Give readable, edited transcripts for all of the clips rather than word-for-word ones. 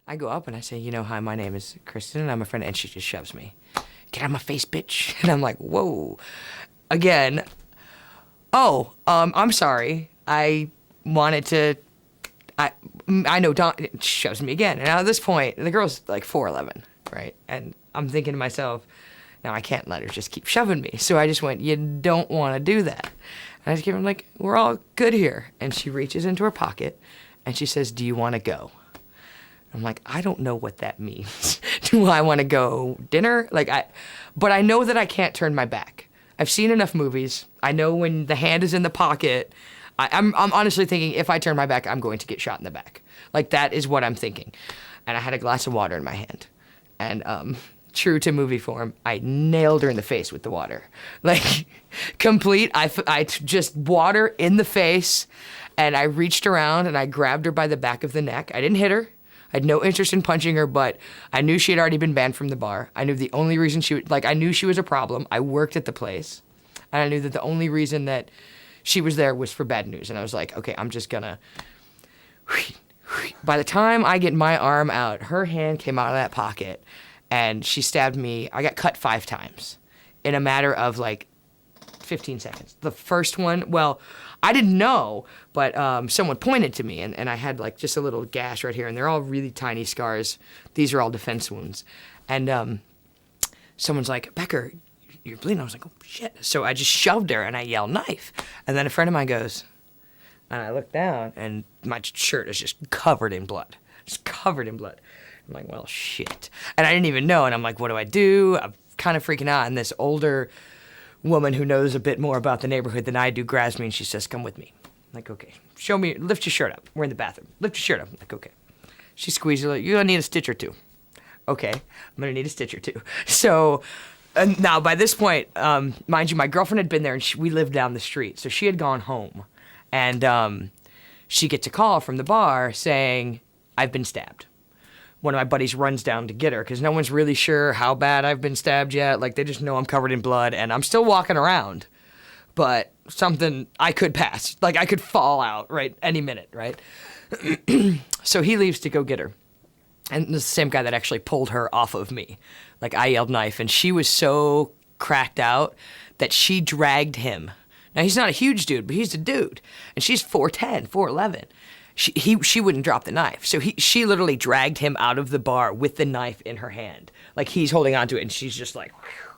I go up and I say, hi, my name is Kristen and I'm a friend, and she just shoves me. Get out of my face, bitch. And I'm like, whoa. Again, I'm sorry. I wanted to, I know Don shoves me again. And at this point, the girl's like 4'11", right? And I'm thinking to myself, now I can't let her just keep shoving me. So I just went, you don't want to do that. And I just give her like, we're all good here. And she reaches into her pocket and she says, do you want to go? I'm like, I don't know what that means. Do I want to go dinner? But I know that I can't turn my back. I've seen enough movies. I know when the hand is in the pocket. I'm honestly thinking if I turn my back, I'm going to get shot in the back. Like, that is what I'm thinking. And I had a glass of water in my hand. And true to movie form, I nailed her in the face with the water. Like, complete, just water in the face. And I reached around and I grabbed her by the back of the neck. I didn't hit her. I had no interest in punching her, but I knew she had already been banned from the bar. I knew the only reason I knew she was a problem. I worked at the place. And I knew that the only reason that she was there was for bad news. And I was like, okay, I'm just gonna. By the time I get my arm out, her hand came out of that pocket and she stabbed me. I got cut 5 times in a matter of like 15 seconds. The first one, well, I didn't know, but someone pointed to me and I had like just a little gash right here, and they're all really tiny scars. These are all defense wounds. And someone's like, Becker, you're bleeding. I was like, oh shit. So I just shoved her and I yelled knife. And then a friend of mine goes, and I look down and my shirt is just covered in blood. Just covered in blood. I'm like, well, shit. And I didn't even know. And I'm like, what do I do? I'm kind of freaking out. And this older woman who knows a bit more about the neighborhood than I do grabs me and she says, come with me. I'm like, okay. Show me, lift your shirt up. We're in the bathroom. Lift your shirt up. I'm like, okay. She squeezes it. Like, you're gonna need a stitch or two. Okay, I'm gonna need a stitch or two. So, and now by this point, mind you, my girlfriend had been there and we lived down the street. So she had gone home. And she gets a call from the bar saying, I've been stabbed. One of my buddies runs down to get her because no one's really sure how bad I've been stabbed yet. Like, they just know I'm covered in blood and I'm still walking around. But something, I could pass. Like, I could fall out, right, any minute, right? So he leaves to go get her. And this is the same guy that actually pulled her off of me. Like, I yelled knife, and she was so cracked out that she dragged him. Now, he's not a huge dude, but he's a dude. And she's 4'10", 4'11". She wouldn't drop the knife. So she literally dragged him out of the bar with the knife in her hand. Like, he's holding onto it, and she's just like, whew,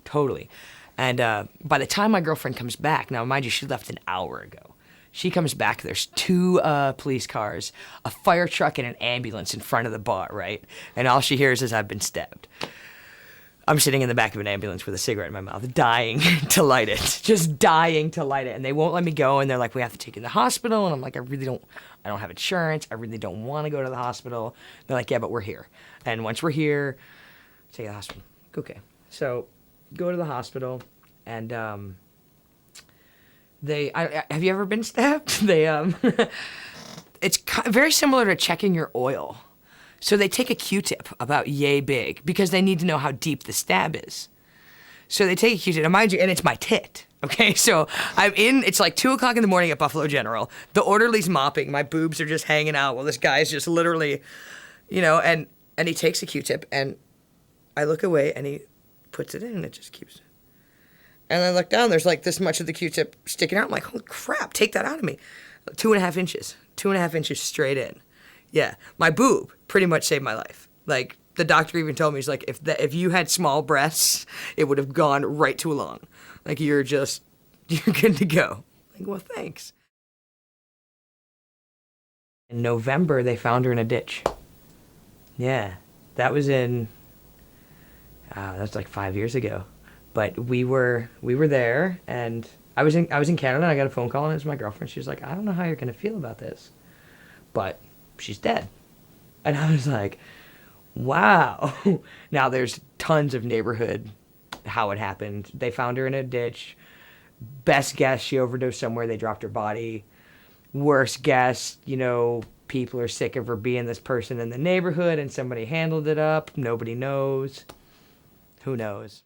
totally. And by the time my girlfriend comes back, now, mind you, she left an hour ago. She comes back, there's 2 police cars, a fire truck, and an ambulance in front of the bar, right? And all she hears is, I've been stabbed. I'm sitting in the back of an ambulance with a cigarette in my mouth, dying to light it, just dying to light it. And they won't let me go, and they're like, we have to take you to the hospital. And I'm like, I don't have insurance. I really don't want to go to the hospital. They're like, yeah, but we're here. And once we're here, take you to the hospital. Like, okay. So go to the hospital, and have you ever been stabbed? It's very similar to checking your oil. So they take a Q-tip about yay big because they need to know how deep the stab is. So they take a Q-tip, and mind you, and it's my tit, okay? So it's like 2 o'clock in the morning at Buffalo General. The orderly's mopping. My boobs are just hanging out while this guy's just literally, and he takes a Q-tip, and I look away, and he puts it in, and it just keeps. And I look down, there's like this much of the Q-tip sticking out. I'm like, holy crap, take that out of me. 2.5 inches. 2.5 inches straight in. Yeah, my boob pretty much saved my life. Like, the doctor even told me, he's like, if you had small breasts, it would have gone right too long. Like, you're good to go. Like, well, thanks. In November, they found her in a ditch. Yeah, that was that's like 5 years ago. But we were there, and I was in Canada, and I got a phone call, and it was my girlfriend. She was like, I don't know how you're gonna feel about this, but she's dead. And I was like, wow. Now there's tons of neighborhood how it happened. They found her in a ditch. Best guess, she overdosed somewhere. They dropped her body. Worst guess, people are sick of her being this person in the neighborhood and somebody handled it up. Nobody knows. Who knows?